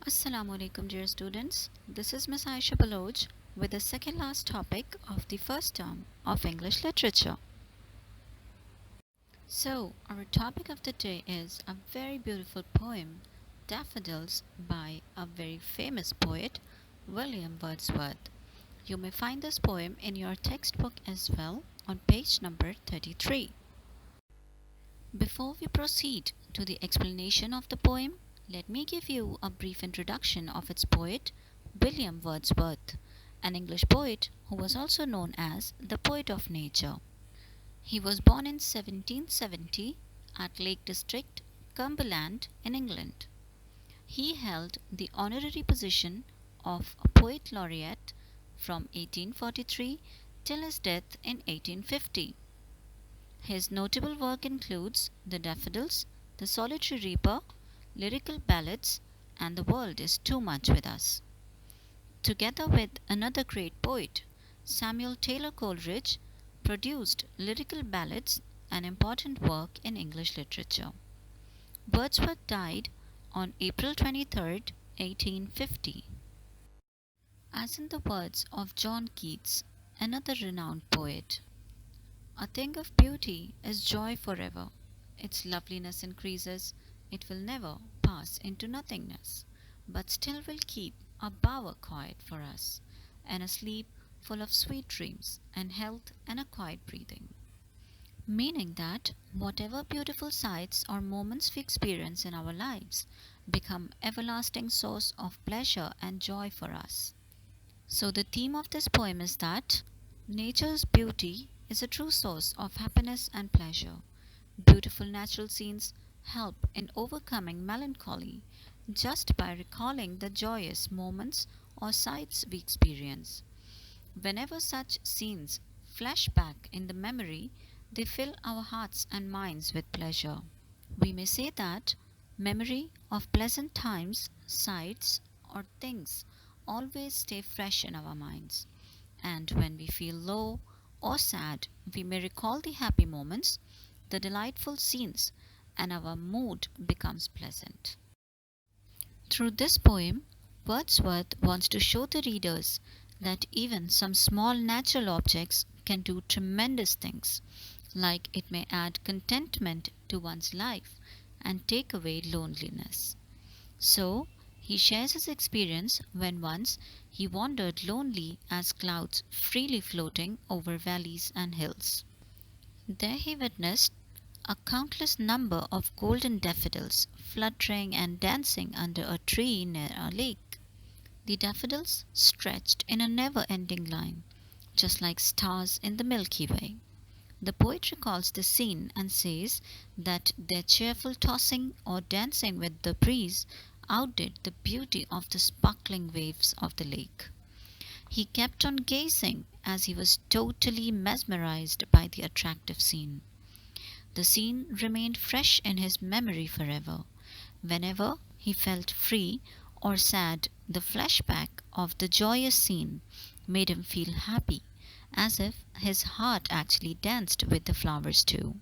Assalamu alaikum dear students. This is Miss Aisha Baloj with the second last topic of the first term of English literature. So our topic of the day is a very beautiful poem, Daffodils, by a very famous poet, William Wordsworth. You may find this poem in your textbook as well on page number 33. Before we proceed to the explanation of the poem, let me give you a brief introduction of its poet, William Wordsworth, an English poet who was also known as the Poet of Nature. He was born in 1770 at Lake District, Cumberland, in England. He held the honorary position of Poet Laureate from 1843 till his death in 1850. His notable work includes The Daffodils, The Solitary Reaper, Lyrical Ballads, and The World is Too Much with Us. Together with another great poet, Samuel Taylor Coleridge, produced Lyrical Ballads, an important work in English literature. Wordsworth died on April 23, 1850. As in the words of John Keats, another renowned poet, "A thing of beauty is joy forever. Its loveliness increases, it will never pass into nothingness, but still will keep a bower quiet for us, and a sleep full of sweet dreams, and health and a quiet breathing." Meaning that whatever beautiful sights or moments we experience in our lives become everlasting source of pleasure and joy for us. So the theme of this poem is that nature's beauty is a true source of happiness and pleasure. Beautiful natural scenes help in overcoming melancholy just by recalling the joyous moments or sights we experience. Whenever such scenes flash back in the memory, they fill our hearts and minds with pleasure. We may say that memory of pleasant times, sights, or things always stay fresh in our minds. And when we feel low or sad, we may recall the happy moments, the delightful scenes, and our mood becomes pleasant. Through this poem, Wordsworth wants to show the readers that even some small natural objects can do tremendous things, like it may add contentment to one's life and take away loneliness. So, he shares his experience when once he wandered lonely as clouds freely floating over valleys and hills. There he witnessed a countless number of golden daffodils fluttering and dancing under a tree near a lake. The daffodils stretched in a never-ending line, just like stars in the Milky Way. The poet recalls the scene and says that their cheerful tossing or dancing with the breeze outdid the beauty of the sparkling waves of the lake. He kept on gazing as he was totally mesmerized by the attractive scene. The scene remained fresh in his memory forever. Whenever he felt free or sad, the flashback of the joyous scene made him feel happy, as if his heart actually danced with the flowers too.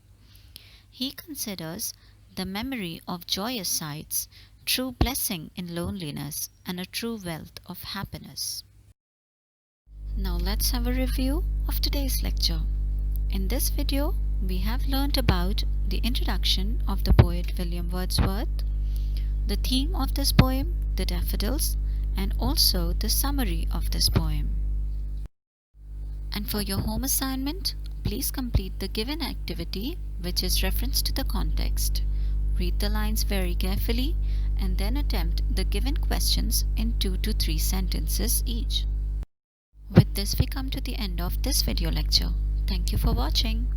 He considers the memory of joyous sights true blessing in loneliness and a true wealth of happiness. Now let's have a review of today's lecture. In this video, we have learned about the introduction of the poet William Wordsworth, the theme of this poem, the daffodils, and also the summary of this poem. And for your home assignment, please complete the given activity, which is reference to the context. Read the lines very carefully and then attempt the given questions in 2 to 3 sentences each. With this, we come to the end of this video lecture. Thank you for watching.